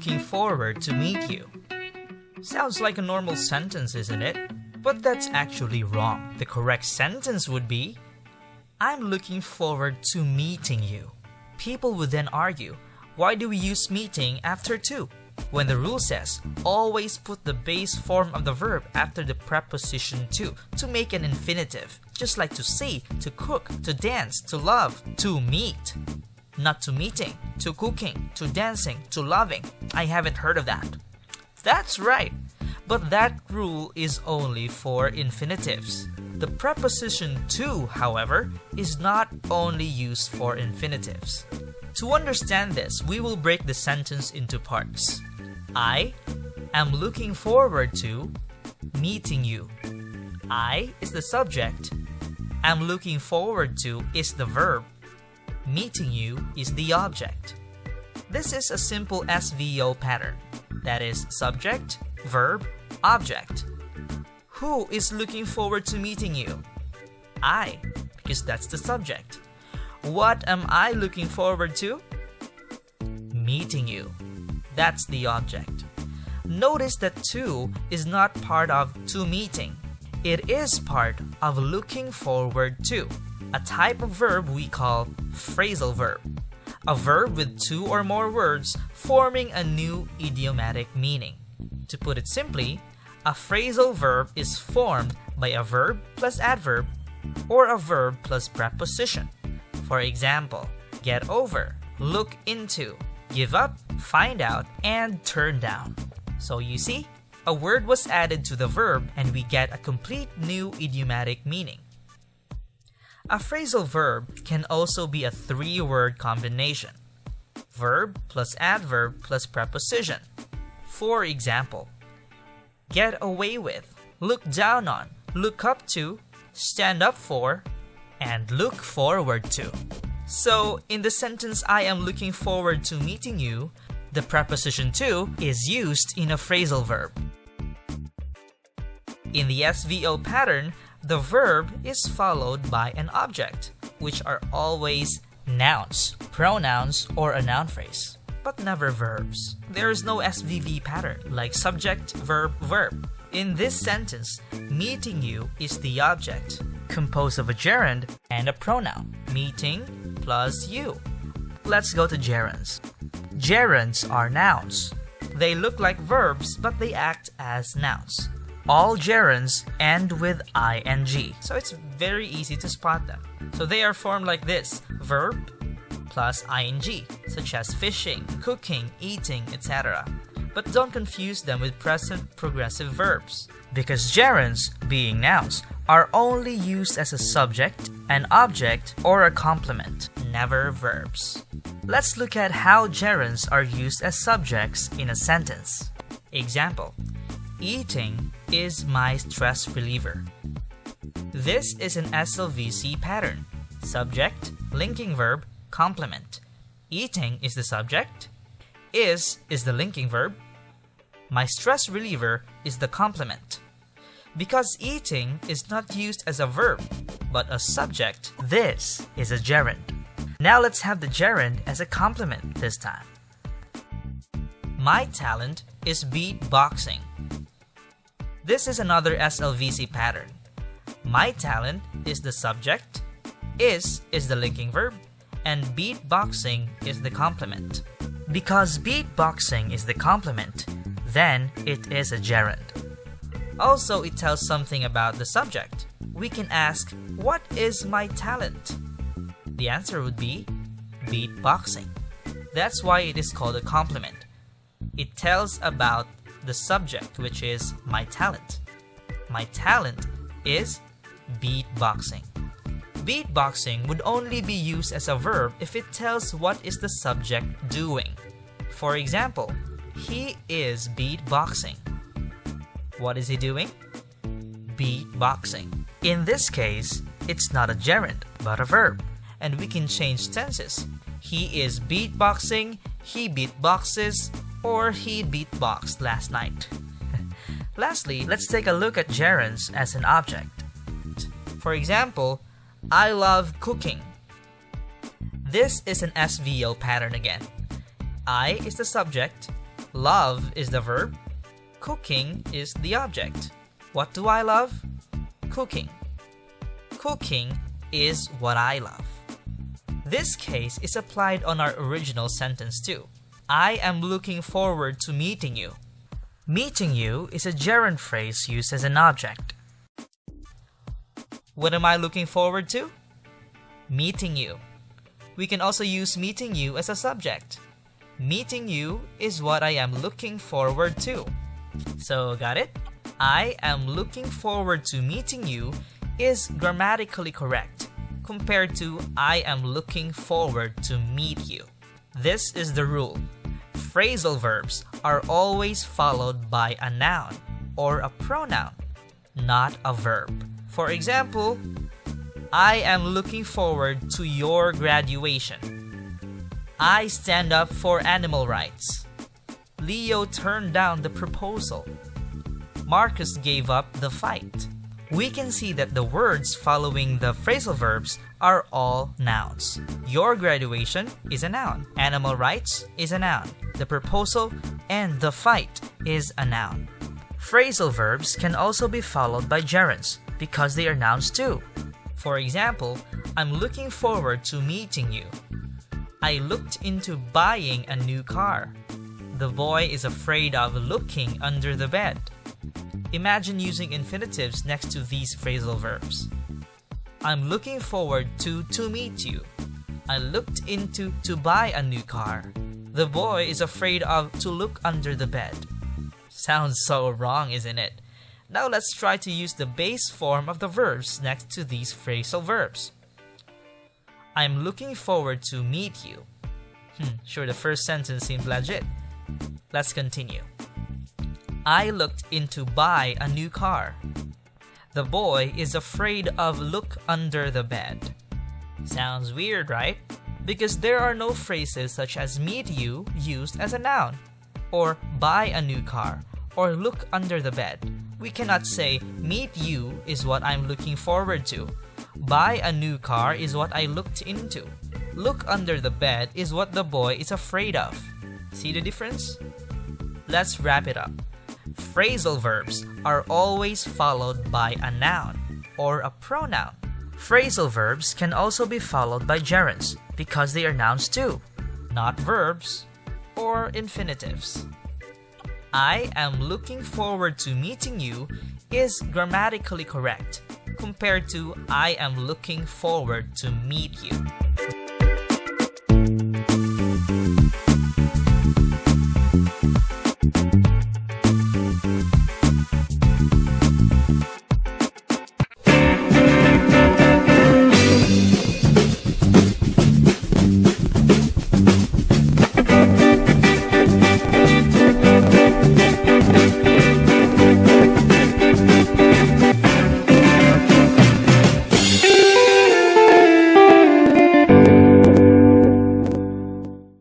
looking forward to meet you. Sounds like a normal sentence, isn't it? But that's actually wrong. The correct sentence would be, I'm looking forward to meeting you. People would then argue, why do we use meeting after to? When the rule says, always put the base form of the verb after the preposition to make an infinitive, just like to say, to cook, to dance, to love, to meet. Not to meeting, to cooking, to dancing, to loving. I haven't heard of that. That's right, but that rule is only for infinitives. The preposition to, however, is not only used for infinitives. To understand this, we will break the sentence into parts. I am looking forward to meeting you. I is the subject. Am looking forward to is the verb. Meeting you is the object. This is a simple SVO pattern. That is subject, verb, object. Who is looking forward to meeting you? I, because that's the subject. What am I looking forward to? Meeting you. That's the object. Notice that to is not part of to meeting. It is part of looking forward to, a type of verb we call phrasal verb. A verb with two or more words forming a new idiomatic meaning. To put it simply, a phrasal verb is formed by a verb plus adverb or a verb plus preposition. For example, get over, look into, give up, find out, and turn down. So you see, a word was added to the verb and we get a complete new idiomatic meaning. A phrasal verb can also be a three-word combination. Verb plus adverb plus preposition. For example, get away with, look down on, look up to, stand up for, and look forward to. So, in the sentence I am looking forward to meeting you, the preposition to is used in a phrasal verb. In the SVO pattern, the verb is followed by an object, which are always nouns, pronouns, or a noun phrase, but never verbs. There is no SVV pattern like subject, verb, verb. In this sentence, meeting you is the object, composed of a gerund and a pronoun, meeting plus you. Let's go to gerunds. Gerunds are nouns. They look like verbs, but they act as nouns. All gerunds end with ing, so it's very easy to spot them. So they are formed like this, verb plus ing, such as fishing, cooking, eating, etc. But don't confuse them with present progressive verbs, because gerunds, being nouns, are only used as a subject, an object, or a complement, never verbs. Let's look at how gerunds are used as subjects in a sentence. Example, eating is my stress reliever. This is an SLVC pattern. Subject, linking verb, complement. Eating is the subject. Is the linking verb. My stress reliever is the complement. Because eating is not used as a verb, but a subject, this is a gerund. Now let's have the gerund as a complement this time. My talent is beatboxing. This is another SLVC pattern. My talent is the subject, is the linking verb, and beatboxing is the complement. Because beatboxing is the complement, then it is a gerund. Also, it tells something about the subject. We can ask, what is my talent? The answer would be beatboxing. That's why it is called a complement. It tells about the subject, which is my talent. My talent is beatboxing. Beatboxing would only be used as a verb if it tells what is the subject doing. For example, he is beatboxing. What is he doing? Beatboxing. In this case, it's not a gerund, but a verb. And we can change tenses. He is beatboxing, he beatboxes, or he beatboxed last night. Lastly, let's take a look at gerunds as an object. For example, I love cooking. This is an SVO pattern again. I is the subject, Love is the verb. Cooking is the object. What do I love? Cooking. Cooking is what I love. This case is applied on our original sentence too. I am looking forward to meeting you. Meeting you is a gerund phrase used as an object. What am I looking forward to? Meeting you. We can also use meeting you as a subject. Meeting you is what I am looking forward to. So, got it? I am looking forward to meeting you is grammatically correct compared to I am looking forward to meet you. This is the rule. Phrasal verbs are always followed by a noun or a pronoun, not a verb. For example, I am looking forward to your graduation. I stand up for animal rights. Leo turned down the proposal. Marcus gave up the fight. We can see that the words following the phrasal verbs are all nouns. Your graduation is a noun. Animal rights is a noun. The proposal and the fight is a noun. Phrasal verbs can also be followed by gerunds because they are nouns too. For example, I'm looking forward to meeting you. I looked into buying a new car. The boy is afraid of looking under the bed. Imagine using infinitives next to these phrasal verbs. I'm looking forward to meet you. I looked into to buy a new car. The boy is afraid of to look under the bed. Sounds so wrong, isn't it? Now let's try to use the base form of the verbs next to these phrasal verbs. I'm looking forward to meet you. Sure, the first sentence seems legit. Let's continue. I looked into buy a new car. The boy is afraid of look under the bed. Sounds weird, right? Because there are no phrases such as meet you used as a noun, or buy a new car, or look under the bed. We cannot say meet you is what I'm looking forward to. Buy a new car is what I looked into. Look under the bed is what the boy is afraid of. See the difference? Let's wrap it up. Phrasal verbs are always followed by a noun or a pronoun. Phrasal verbs can also be followed by gerunds because they are nouns too, not verbs or infinitives. I am looking forward to meeting you is grammatically correct compared to I am looking forward to meet you.